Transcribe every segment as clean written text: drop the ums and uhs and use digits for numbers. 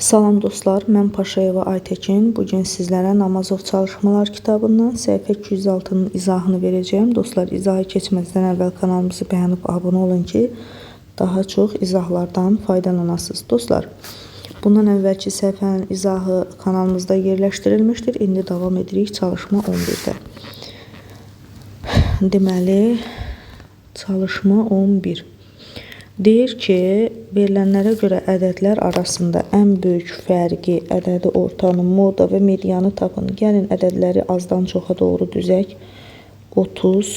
Salam dostlar, mən Paşayeva Aytekin. Bugün sizlərə Namazov çalışmalar kitabından səhifə 206-nın izahını verəcəyim. Dostlar, izahı keçməzdən əvvəl kanalımızı bəyənib abunə olun ki, daha çox izahlardan faydalanasınız. Dostlar, bundan əvvəlki səhifənin izahı kanalımızda yerləşdirilmişdir. İndi davam edirik çalışma 11-də. Deməli, çalışma 11. Deyir ki, verilənlərə görə ədədlər arasında ən böyük fərqi, ədədi ortanı, moda və medianı tapın. Gəlin ədədləri azdan çoxa doğru düzək. 30,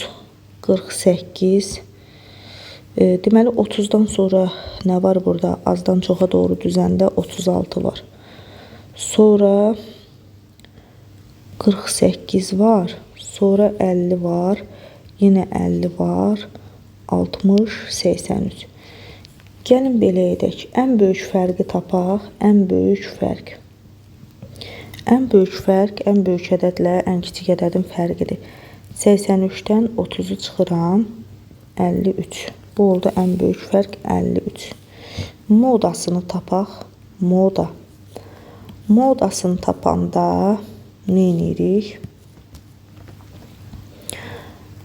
48. Deməli, 30-dan sonra nə var burada? Azdan çoxa doğru düzəndə 36 var. Sonra 48 var. Sonra 50 var. Yenə 50 var. 60, 83. Gəlin belə edək. Ən böyük fərqi tapaq. Ən böyük fərq. Ən böyük fərq, ən böyük ədədlə ən kiçik ədədin fərqidir. 83-dən 30-u çıxıram. 53. Bu oldu ən böyük fərq 53. Modasını tapaq. Moda. Modasını tapanda nə edirik?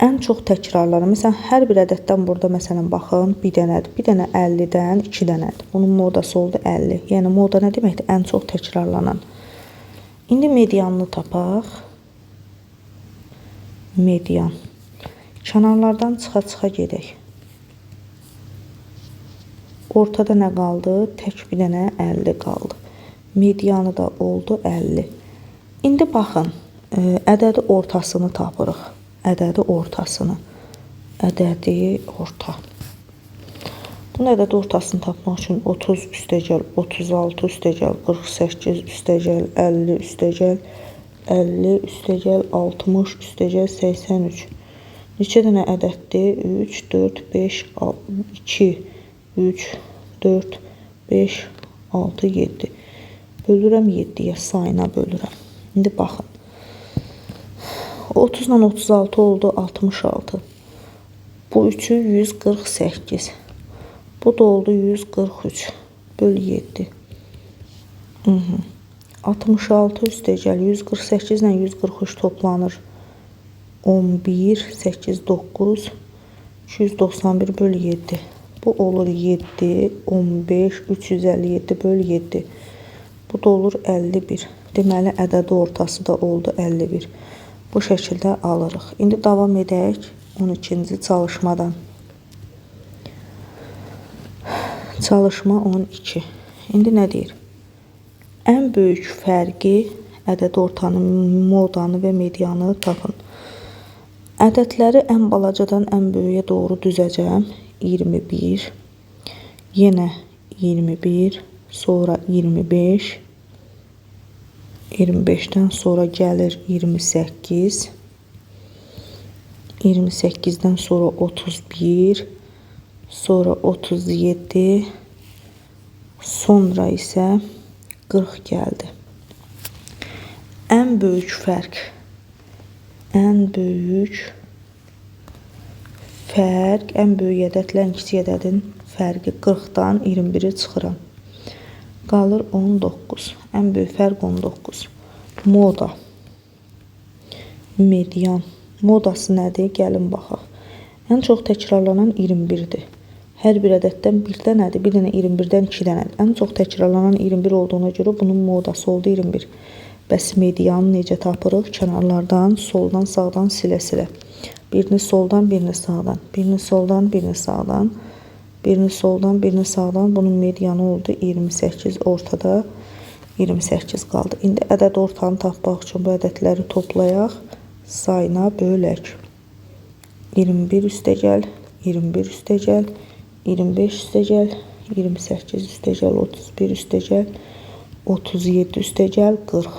Ən çox təkrarları, məsələn, hər bir ədəddən burada, məsələn, baxın, bir dənədir. Bir dənə 50-dən 2 dənədir. Bunun modası oldu 50. Yəni, moda nə deməkdir? Ən çox təkrarlanan. İndi medianını tapaq. Median. Kənarlardan çıxa-çıxa gedək. Ortada nə qaldı? Tək bir dənə 50 qaldı. Medianı da oldu 50. İndi baxın, ədədi ortasını tapırıq. Ədədi ortasını. Ədədi orta. Bunun ədədi ortasını tapmaq üçün 30 üstəgəl, 36 üstəgəl, 48 üstəgəl, 50 üstəgəl, 50 üstəgəl, 60 üstəgəl, 83. Neçə dənə ədəddir? 3, 4, 5, 2, 3, 4, 5, 6, 7. Bölürəm 7-yə, sayına bölürəm. İndi baxın. 30 ilə 36 oldu 66. Bu üçü 148. Bu da oldu 143. Böl 7. 66 üstəgəl 148 ilə 143 toplanır. 11, 8, 9, 291 böl 7. Bu olur 7, 15, 357 böl 7. Bu da olur 51. Deməli, ədədi ortası da oldu 51. Bu şəkildə alırıq. İndi davam edək 12-ci çalışmadan. Çalışma 12. İndi nə deyir? Ən böyük fərqi, ədəd ortanı, modanı və medianı tapın. Ədədləri ən balacadan ən böyüyə doğru düzəcəm. 21, yenə 21, sonra 25, 25-dən sonra gəlir 28, 28-dən sonra 31, sonra 37, sonra isə 40 gəldi. Ən böyük fərq, ən böyük ədədlə ən kiçik ədədin fərqi 40-dan 21-i çıxıram. Qalır 19. Ən böyük fərq 19. Moda. Median. Modası nədir? Gəlin baxaq. Ən çox təkrarlanan 21-dir. Hər bir ədəddən bir dənədir. Bir dənə 21-dən 2 dənədir. Ən çox təkrarlanan 21 olduğuna görə bunun modası oldu 21. Bəs medianı necə tapırıq? Kənarlardan, soldan, sağdan silə-silə. Birini soldan, birini sağdan. Birini soldan, birini sağdan. Birini soldan, birini sağdan. Bunun medianı oldu 28. Ortada 28 qaldı. İndi ədəd ortanı tapmaq üçün bu ədədləri toplayaq. Sayına bölək. 21 üstəgəl, 21 üstəgəl, 25 üstəgəl, 28 üstəgəl, 31 üstəgəl, 37 üstəgəl, 40.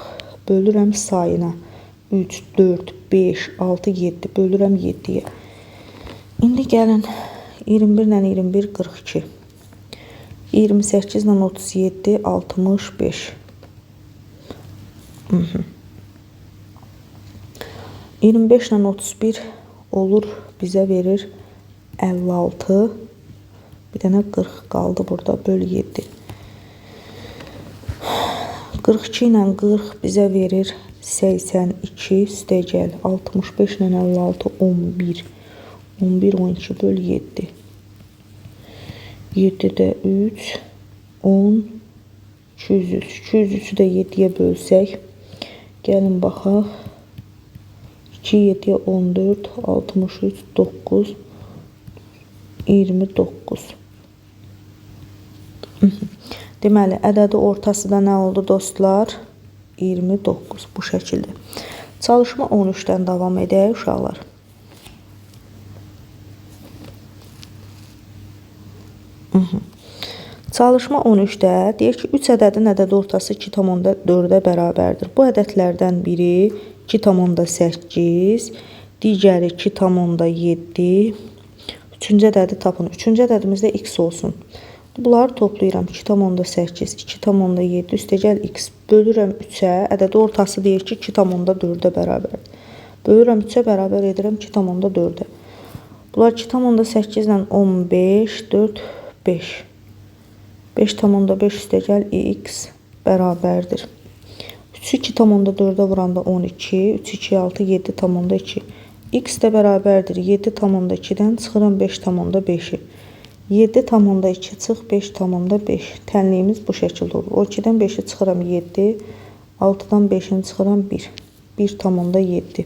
Bölürəm sayına. 3, 4, 5, 6, 7. Bölürəm 7-yə. İndi gəlin 21 ilə 21, 42. 28 ilə 37, 65. 25 ilə 31 olur, bizə verir 56. Bir dənə 40 qaldı burada, böl 7. 42 ilə 40 bizə verir 82 üstəgəl 65 ilə 56 11. 11 12 böl 7. 7-də 3 10 203. 203-ü də 7-yə bölsək, gəlin baxaq. 2 7-yə 14 63 9 29. Deməli, ədədi ortası da nə oldu dostlar? 29 bu şəkildə. Çalışma 13-dən davam edək uşaqlar. Çalışma 13-də deyir ki, 3 ədədin ədədi ortası 2,4-ə bərabərdir. Bu ədədlərdən biri 2,8, digəri 2,7. Üçüncü ədədi tapın. Üçüncü ədədimizdə x olsun. Bunları toplayıram. 2,8, 2,7 üstəgəl x bölürəm 3-ə. Ədədi ortası deyir ki, 2,4-ə bərabərdir. Bölürəm 3-ə bərabər edirəm 2,4-ə. Bunlar 2,8 ilə 15, 4, 5. 5,5 üstəgəl x bərabərdir. 3-ü 2,4-ə vuranda 12, 3, 2, 6, 7,2. X də bərabərdir. 7,2-dən çıxıram 5,5-i. 7,2 çıx 5,5. Tənliyimiz bu şəkildə olur. 12-dən 5-i çıxıram 7, 6-dan 5-ini çıxıram 1. 1,7.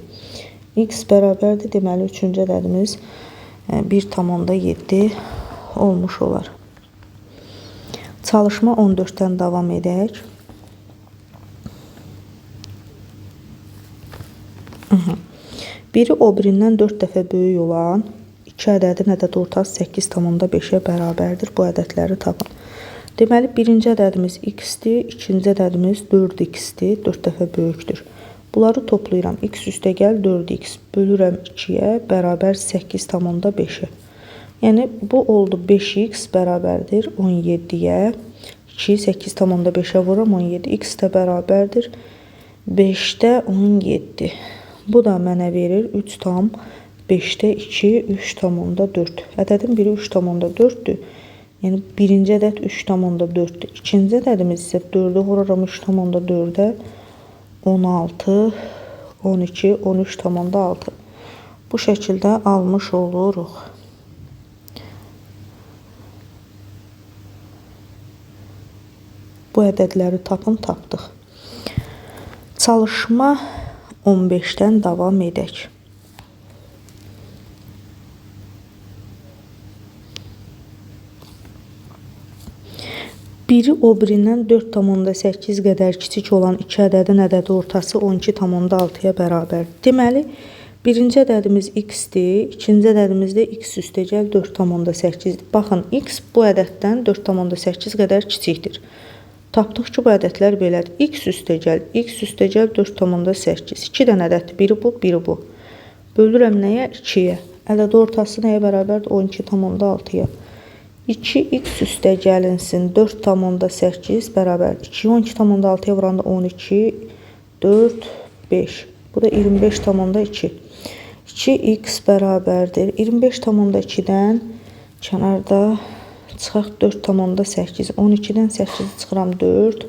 X bərabərdir. Deməli, üçüncü ədədimiz 1,7 olmuş olar. Çalışma 14-dən davam edək. Biri o birindən 4 dəfə böyük olan 2 ədədin ədəd ortası 8,5-ə bərabərdir. Bu ədədləri tapın. Deməli, birinci ədədimiz x-dir, ikinci ədədimiz 4x-dir, 4 dəfə böyükdür. Bunları toplayıram. X üstəgəl 4x bölürəm 2-yə bərabər 8,5-ə. Yəni, bu oldu 5x bərabərdir 17-yə. 2, 8,5-ə vururam 17. X də bərabərdir 5-də 17. Bu da mənə verir 3 tam 5-də 2, 3,4. Ədədin biri 3,4-dür. Yəni, birinci ədəd 3,4-dür. İkinci ədədimiz isə 4-ü vururam 3,4-də 16, 12, 13,6. Bu şəkildə almış oluruq. Bu ədədləri tapın, tapdıq. Çalışma 15-dən davam edək. Biri o birindən 4,8 qədər kiçik olan 2 ədədin ədədi ortası 12,6-ya bərabərdir. Deməli, birinci ədədimiz x-dir, ikinci ədədimiz də x üstəgəl 4,8-dir. Baxın, x bu ədəddən 4,8 qədər kiçikdir. Tapdıq ki, bu ədədlər belədir. X üstəgəl 4,8. 2 dənə ədəddir. Biri bu, biri bu. Bölürəm nəyə? 2-yə. Ədədi ortası nəyə bərabərdir? 12,6-ya. 2x üstəgəlinsin 4,8 bərabərdir. 2-yi 12,6-ya vuranda 12, 4, 5. Bu da 25,2. 2x bərabərdir. 25,2-dən kənarda çıxaq 4,8. 12-dən 8-i çıxıram 4.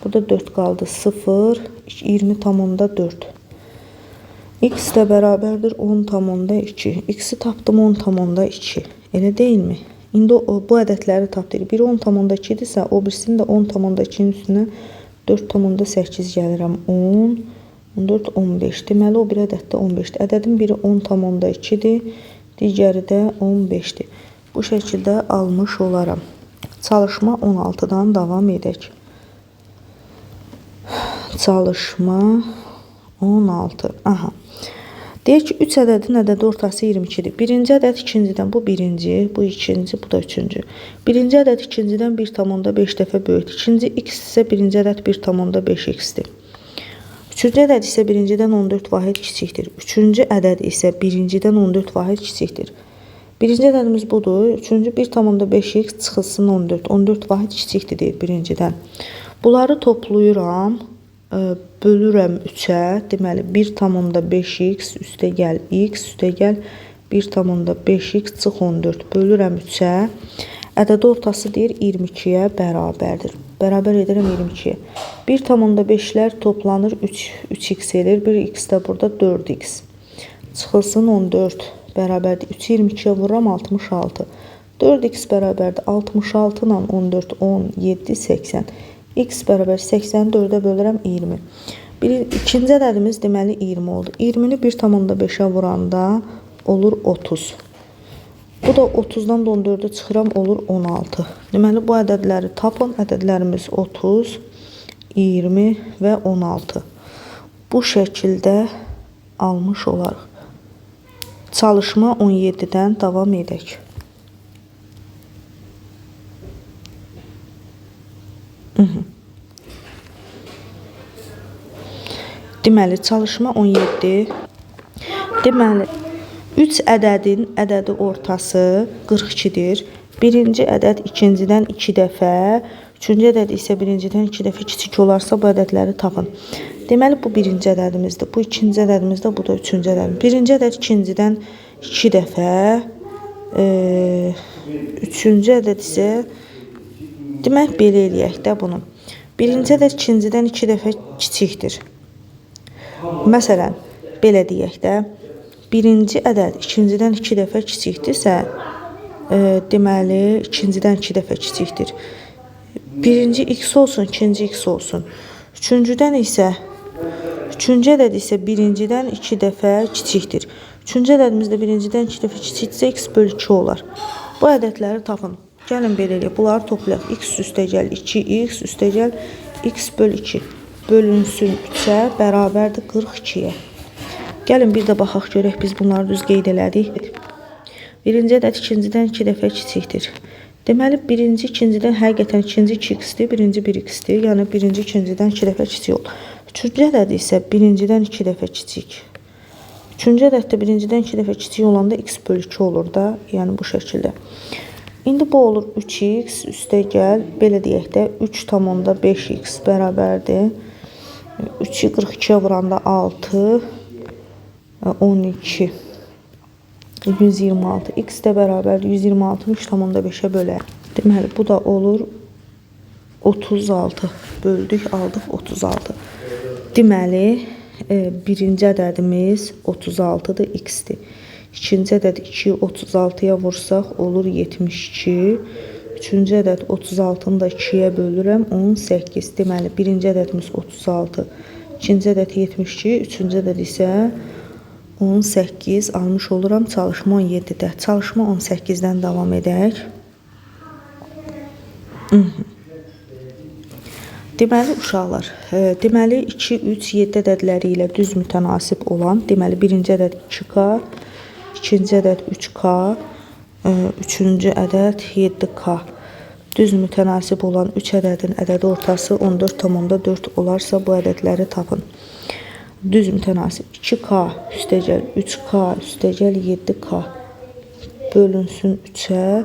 Burada 4 qaldı 0. 20,4. X də bərabərdir 10,2. X-i tapdım 10,2. Elə deyilmi? İndi bu ədədləri tapdıq. Biri 10,2-dirsə, o birisini də 10,2-nin üstünə 4,8 gəlirəm. 10, 14, 15. Deməli, o bir ədəddə 15-dir. Ədədin biri 10,2-dir, digəri də 15-dir. Bu şəkildə almış olaram. Çalışma 16-dan davam edək. Çalışma 16. Aha. Deyək ki, 3 ədədin ədədi ortası 22-dir. Birinci ədəd ikincidən, bu birinci, bu ikinci, bu da üçüncü. Birinci ədəd ikincidən 1,5 dəfə böyükdür. İkinci x isə birinci ədəd 1,5x-dir. Üçüncü ədəd isə birincidən 14 vahid kiçikdir. Üçüncü ədəd isə birincidən 14 vahid kiçikdir. Birinci ədədimiz budur. Üçüncü 1,5x çıxılsın 14. 14 vahid kiçikdir deyir birincidən. Bunları toplayıram. Bölürəm 3-ə. Deməli, 1,5x üstəgəl x üstəgəl 1,5x çıx 14. Bölürəm 3-ə. Ədədi ortası deyir 22-yə bərabərdir. bərabər edirəm 22-yə. 1,5'lər toplanır 3x edir. 1x də burada 4x. Çıxılsın 14 bərabərdir. 3'ü 22'yə vururam 66. 4x bərabərdir 66 ilə 14 17 80. X bərabər 84'ə bölürəm 20. İkinci ədədimiz deməli 20 oldu. 20'ni 1,5'ə vuranda olur 30. Bu da 30'dan 14'ü çıxıram olur 16. Deməli bu ədədləri tapın. Ədədlərimiz 30, 20 və 16. Bu şəkildə almış olarıq. Çalışma 17'dən davam edək. Deməli çalışma 17. Deməli 3 ədədin ədədi ortası 42'dir. Birinci ədəd ikincidən 2 dəfə, üçüncü ədəd isə birincidən 2 dəfə kiçik olarsa bu ədədləri tapın. Deməli bu birinci ədədimizdir. Bu ikinci ədədimizdir. Bu da üçüncü ədədimiz. Birinci ədəd ikincidən 2 dəfə, üçüncü ədəd isə demək belə eləyək də bunu. Birinci ədəd ikincidən 2 dəfə kiçikdir. Məsələn, belə deyək də, birinci ədəd ikincidən 2 dəfə kiçikdirsə, deməli, ikincidən 2 dəfə kiçikdir. Birinci x olsun, ikinci x olsun. Üçüncü ədəd isə birincidən 2 dəfə kiçikdir. Üçüncü ədədimiz də birincidən 2 dəfə kiçikdirsə, x bölü 2 olar. Bu ədədləri tapın. Gəlin belə eləyək. Bunları toplayaq. X üstəgəl 2x üstəgəl x bölü 2 bölünsün 3'ə bərabərdir 42'yə. Gəlin bir də baxaq görək biz bunları düz qeyd elədik. Birinci ədəd ikincidən 2 dəfə kiçikdir. Deməli birinci ikincidən həqiqətən ikinci 2x-dir, birinci 1x-dir. Yəni birinci ikincidən 2 dəfə kiçik olur. Üçüncü ədəd isə birincidən 2 dəfə kiçik. Üçüncü ədəddə birincidən 2 dəfə kiçik olanda x bölü 2 olur da. Yəni bu şəkildə. İndi bu olur 3x üstəgəl belə deyək də 3,5x bərabərdir. 3'ü 42'ye vuranda 6, 12, 126. X də bərabər 126'ın 3,5'ə bölər. Deməli bu da olur 36. Böldük, aldıq 36. Deməli birinci ədədimiz 36'dır, x-dir. İkinci ədəd 2'yi 36'ya vursaq olur 72. Üçüncü ədəd 36'nı da 2'yə bölürəm 18. Deməli birinci ədədimiz 36, ikinci ədəd 72, üçüncü ədəd isə 18 almış oluram çalışma 17'də. Çalışma 18'dən davam edək. Deməli uşaqlar, deməli 2, 3, 7 ədədləri ilə düz mütənasib olan, deməli birinci ədəd 2k, ikinci ədəd 3k, üçüncü ədəd 7k. Düz mütənasib olan 3 ədədin ədədi ortası 14,4 olarsa bu ədədləri tapın. Düz mütənasib 2k üstəgəl 3k üstəgəl 7k bölünsün 3'ə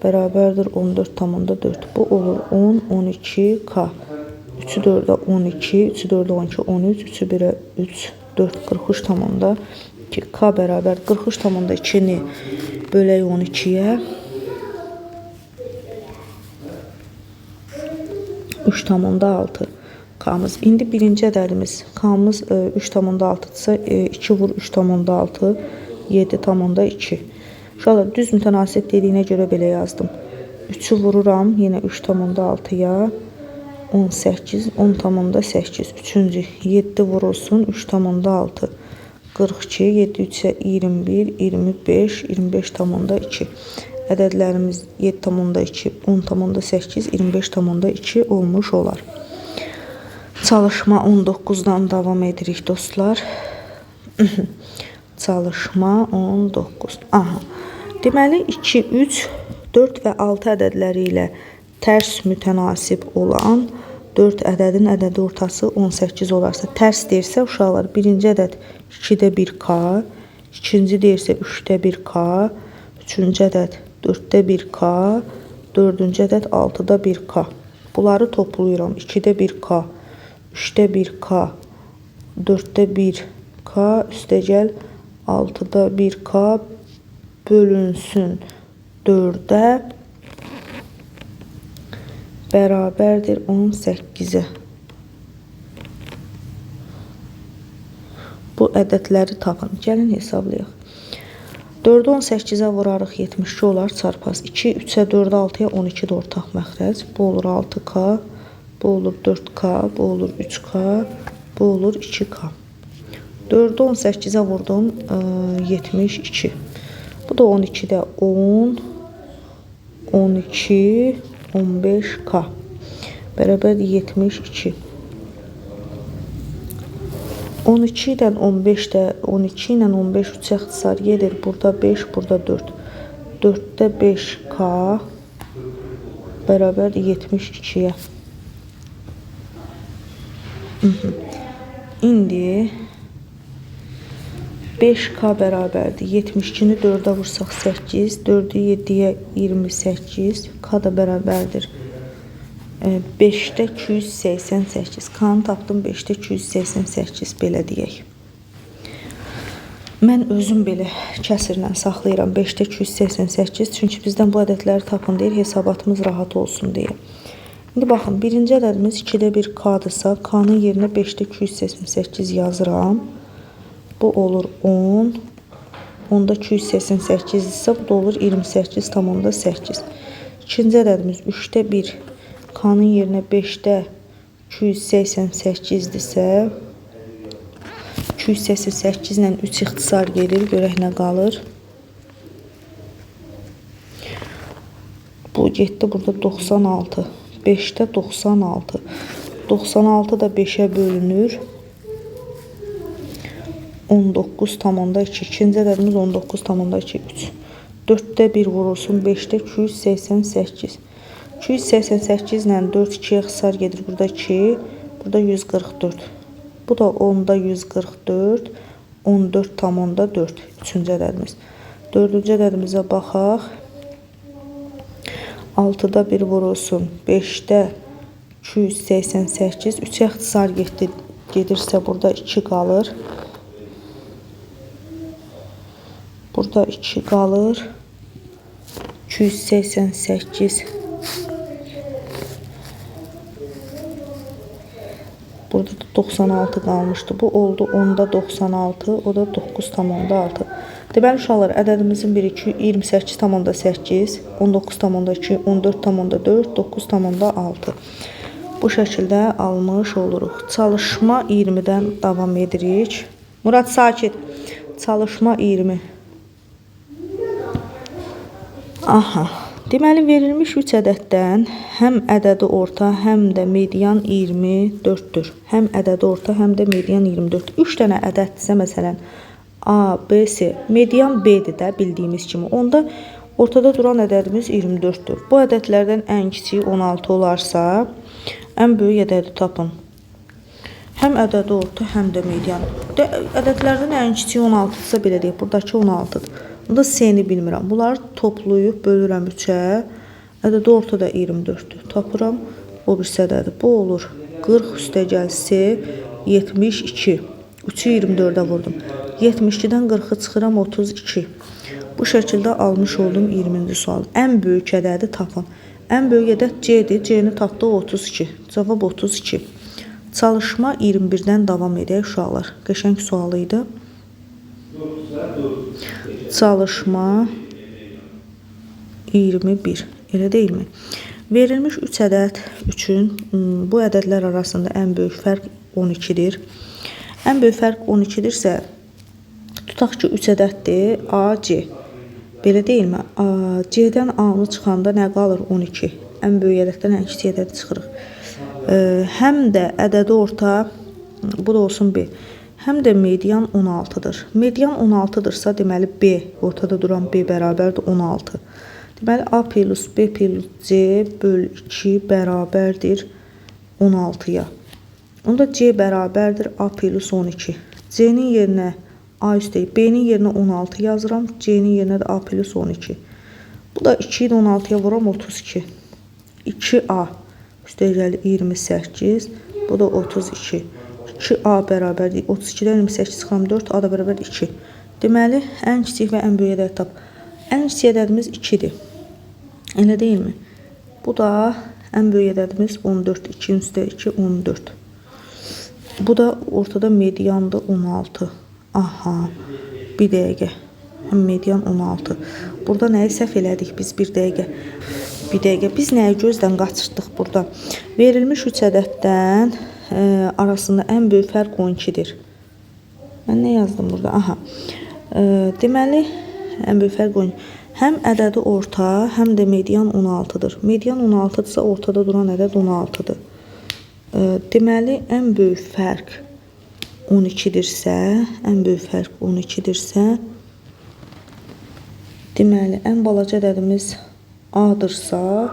bərabərdir 14,4. Bu olur 10, 12k. 3'ü 4'ə 12, 3'ü 4'ə 12, 13, 3'ü 1'ə 3, 4, 43,2. K bərabər 43,2'ni bölək 12'yə. 3,6 k'mız. İndi birinci ədədimiz k'mız 3,6'dırsa 2 vur 3,6 7,2. Uşaqlar düz mütənasib dediyinə görə belə yazdım. 3'ü vururam yenə 3,6'ya 18 10,8. Üçüncü 7 vurulsun 3,6 42 7 3'ə 21 25 25,2. Ədədlərimiz 7,2 10,8 25,2 olmuş olar. Çalışma 19'dan davam edirik dostlar. Çalışma 19. Aha. Deməli 2, 3, 4 və 6 ədədləri ilə tərs mütənasib olan 4 ədədin ədədi ortası 18 olarsa, tərs deyirsə uşaqlar birinci ədəd 2'də 1k, ikinci deyirsə 3'də 1k, üçüncü ədəd 4'də 1k, dördüncü ədəd 6'da 1k. Bunları toplayıram. 2'də 1k, 3'də 1k, 4'də 1k, üstəgəl 6'da 1k bölünsün 4'ə bərabərdir 18-ə. Bu ədədləri tapın. Gəlin hesablayaq. 4-ü 18-ə vurarıq 72 olar çarpaz. 2, 3-ə, 4-ə, 6-ya 12 də ortaq məxrəc. Bu olur 6K, bu olur 4K, bu olur 3K, bu olur 2K. 4-ü 18-ə vurdum 72. Bu da 12-də 10, 12, 15K. Bərabər 72. 12-dən 15-də 12 ilə 15 3 ixtisar gedir. Burada 5, burada 4. 4-də 5K bərabər 72-yə. İndi 5K bərabərdir. 72-ni 4-ə vursaq 8, 4-ü 7-yə 28, K da bərabərdir 5-də 288. K-nı tapdım 5-də 288 belə deyək. Mən özüm belə kəsirlə saxlayıram 5-də 288. Çünki bizdən bu ədədləri tapın deyir, hesabatımız rahat olsun deyə. İndi baxın, birinci ədədimiz 2-də 1 K-dırsa, K-nın yerinə 5-də 288 yazıram. Bu olur 10. 10-da 288 isə bu da olur 28,8. İkinci ədədimiz 3-də 1. K-nın yerinə 5-də 288-dirsə, 288 ilə 3 ixtisar gedir. Görək nə qalır. Bu getdi burada 96. 5-də 96. 96 da 5-ə bölünür. 19,2. İkinci ədədimiz 19,2. 3. 4-də 1 vurulsun 5-də 288. 288 ilə 4 2-yə ixtisar gedir. Burada 2, burada 144. Bu da 10-da 144, 14,4. Üçüncü ədədimiz. Dördüncü ədədimizə baxaq. 6-da 1 vurulsun 5-də 288. 3-ə ixtisar gedirsə burada 2 qalır. Burada 2 qalır. 288. Burada da 96 qalmışdı. Bu oldu 10-da 96, o da 9,6. Deməli uşaqlar, ədədimizin biri 28,8, 19,2, 14,4, 9,6. Bu şəkildə almış oluruq. Çalışma 20-dən davam edirik. Murad sakit. Çalışma 20. Aha. Deməli, verilmiş 3 ədəddən həm ədədi orta, həm də median 24-dür. Həm ədədi orta, həm də median 24. 3 dənə ədəddirsə, məsələn, A, B, C. Median B-dir də, bildiyimiz kimi. Onda ortada duran ədədimiz 24-dür. Bu ədədlərdən ən kiçiyi 16 olarsa, ən böyük ədədi tapın. Həm ədədi orta, həm də median. Ədədlərdən ən kiçiyi 16-dırsa, belə deyək, buradakı 16-dır. Bunda C-ni bilmirəm. Bunları toplayıb bölürəm 3-ə. Ədədi ortada 24-dür. Tapıram. O birisi ədədi. Bu olur 40 üstə gəl C 72. 3-ü 24-ə vurdum. 72-dən 40-ı çıxıram 32. Bu şəkildə almış oldum 20-ci sual. Ən böyük ədədi tapın. Ən böyük ədəd C-dir. C-ni tapdıq 32. Cavab 32. Çalışma 21-dən davam edək uşaqlar. Qəşəng sual idi. Çalışma 21. Elə deyilmi? Verilmiş 3 ədəd üçün bu ədədlər arasında ən böyük fərq 12-dir. Ən böyük fərq 12-dirsə, tutaq ki 3 ədəddir. A, C. Belə deyilmi? C-dən A-nı çıxanda nə qalır? 12. Ən böyük ədəddən ən kiçik ədədi çıxırıq. Həm də ədədi orta, bu da olsun B. Həm də median 16-dır. Median 16-dırsa, deməli B, ortada duran B bərabərdir 16. Deməli A plus B plus C böl 2 bərabərdir 16-ya. Onda C bərabərdir A plus 12. C-nin yerinə A üstəyi, B-nin yerinə 16 yazıram, C-nin yerinə də A plus 12. Bu da 2-yi də 16-ya vuram 32. 2A üstəyi gəlir 28, bu da 32. 2A bərabərdir 32-dən 28 çıxıram 4, A da bərabərdir 2. Deməli, ən kiçik və ən böyük ədəd tap. Ən kiçik ədədimiz 2-dir. Elə deyilmi? Bu da Ən böyük ədədimiz 14. 2 üstə 2 14. Bu da ortada mediandır 16. Aha. Bir dəqiqə. Median 16. Burada nəyi səhv elədik biz? Bir dəqiqə. Biz nəyi gözdən qaçırtdıq burada? Verilmiş 3 ədəddən arasında ən böyük fərq 12-dir. Mən nə yazdım burada? Aha. Deməli, ən böyük fərq 12. Həm ədədi orta, həm də median 16-dır. Median 16-dırsa, ortada duran ədəd 16-dır. Deməli, ən böyük fərq 12-dirsə, deməli, ən balaca ədədimiz A-dırsa,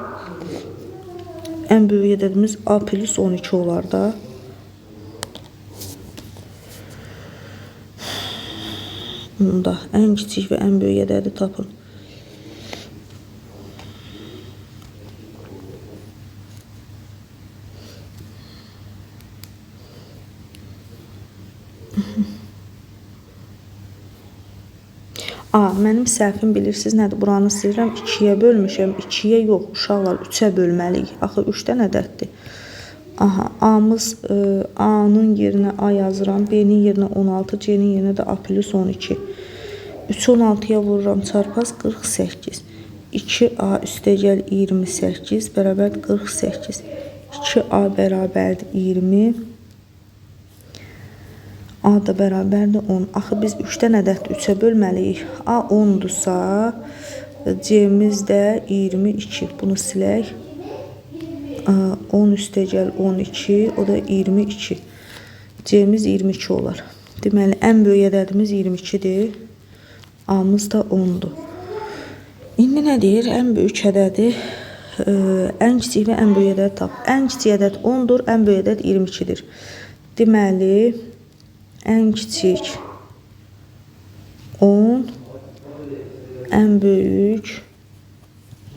ən böyük ədədimiz A plus 12 olar da. Onda ən kiçik və ən böyük ədədi tapın. Mənim səhvim bilirsiniz nədir? Buranı silirəm, 2-yə bölmüşəm. 2-yə yox, uşaqlar 3-ə bölməliyik. Axı 3-dən ədəddir. Aha, A-nın yerinə A yazıram, B-nin yerinə 16, C-nin yerinə də A plus 12. 3-ü 16-ya vururam, çarpaz 48. 2A üstəgəl 28 bərabər 48. 2A bərabərdir 20. A da bərabərdir 10. Axı biz 3-dən ədəddir, 3-ə bölməliyik. A 10-dursa, C-miz də 22. Bunu silək. 10 üstəgəl 12, o da 22. C-miz 22 olar. Deməli, ən böyük ədədimiz 22-dir. A-mız da 10-dur. İndi nə deyir? Ən böyük ədədi, ən kiçik və ən böyük ədədi tap. Ən kiçik ədəd 10-dur, ən böyük ədəd 22-dir. Deməli, ən kiçik 10, ən böyük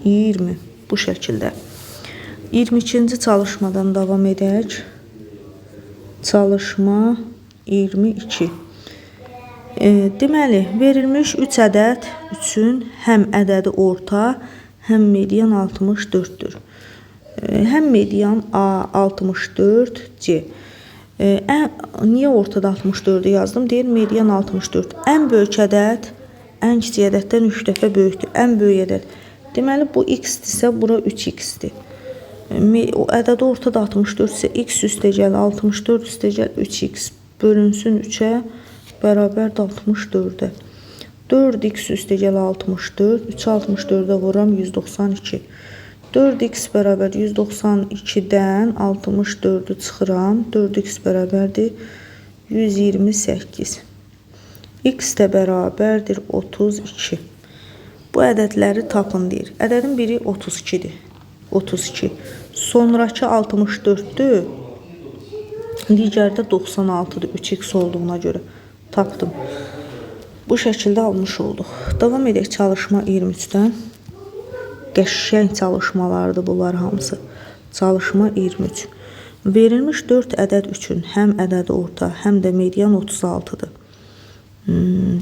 20. Bu şəkildə. 22-ci çalışmadan davam edək. Çalışma 22. Deməli, verilmiş 3 ədəd üçün həm ədədi orta, həm median 64-dür. Həm median A 64, C. Niyə ortada 64-ü yazdım? Deyir, median 64. Ən böyük ədəd, ən kiçik ədəddən 3 dəfə böyükdür. Ən böyük ədəd. Deməli, bu x-dirsə, bura 3x-dir. O ədədi ortada 64 isə x üstəgəl 64 üstəgəl 3x bölünsün 3-ə bərabər 64-ə. 4x üstəgəl 64, 3 64-ə vuram 192. 4x bərabər 192-dən 64-ü çıxıram. 4x bərabərdir 128. X də bərabərdir 32. Bu ədədləri tapın deyir. Ədədin biri 32-dir. 32. Sonraki 64-dür. Digərdə 96-dır. 3x olduğuna görə tapdım. Bu şəkildə almış olduq. Davam edək çalışma 23-dən. Qəşəng çalışmalardır bunlar hamısı. Çalışma 23. Verilmiş 4 ədəd üçün həm ədədi orta, həm də median 36-dır.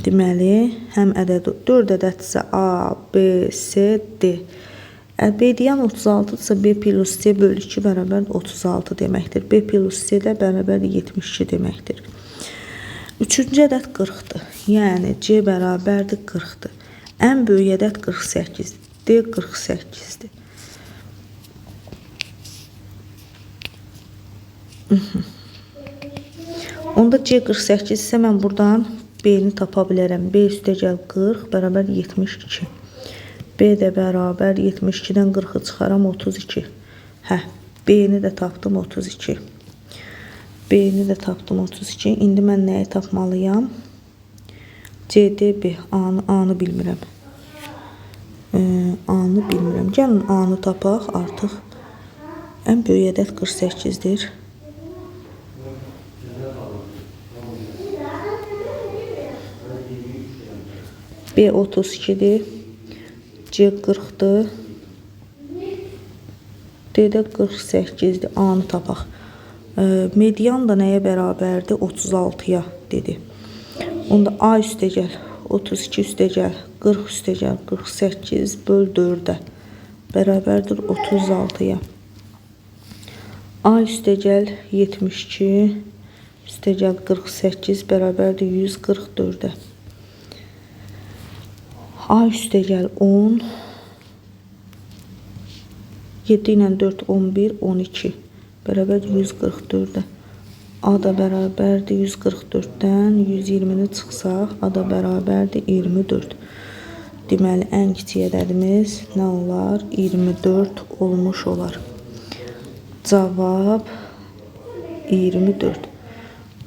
Deməli, həm ədədi 4 ədəddirsə A, B, C, D. Median 36-dırsa B plus C bölü 2 bərabər 36 deməkdir. B plus C də bərabər 72 deməkdir. Üçüncü ədəd 40-dır. Yəni C bərabərdir 40-dır. Ən böyük ədəd 48-dir. D 48-dir. Onda C 48 isə mən buradan B-ni tapa bilərəm. B üstəgəl 40 bərabər 72. B də bərabər 72-dən 40-ı çıxaram 32. B-ni də tapdım 32. B-ni də tapdım 32. İndi mən nəyi tapmalıyam? CDB. A-nı bilmirəm. A-nı bilmirəm. Gəlin A-nı tapaq artıq. Ən böyük ədəd 48-dir. B 32-dir. C 40-dır. D də 48-dir. A-nı tapaq. Median da nəyə bərabərdir? 36-ya dedi. Onda A üstəgəl 32 üstəgəl 40 üstəgəl 48 böl 4-ə bərabərdir 36-ya. A üstəgəl 72 üstəgəl 48 bərabərdir 144-ə. A üstəgəl 10 7 ilə 4 11 12 bərabərdir 144-ə. A da bərabərdir 144-dən 120-ni çıxsaq, A da bərabərdir 24. Deməli, ən kiçik ədədimiz nə olar? 24 olmuş olar. Cavab 24.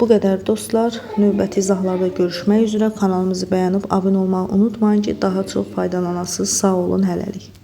Bu qədər dostlar. Növbəti izahlarda görüşmək üzrə. Kanalımızı bəyənib abunə olmağı unutmayın ki, daha çox faydalanasınız. Sağ olun, hələlik.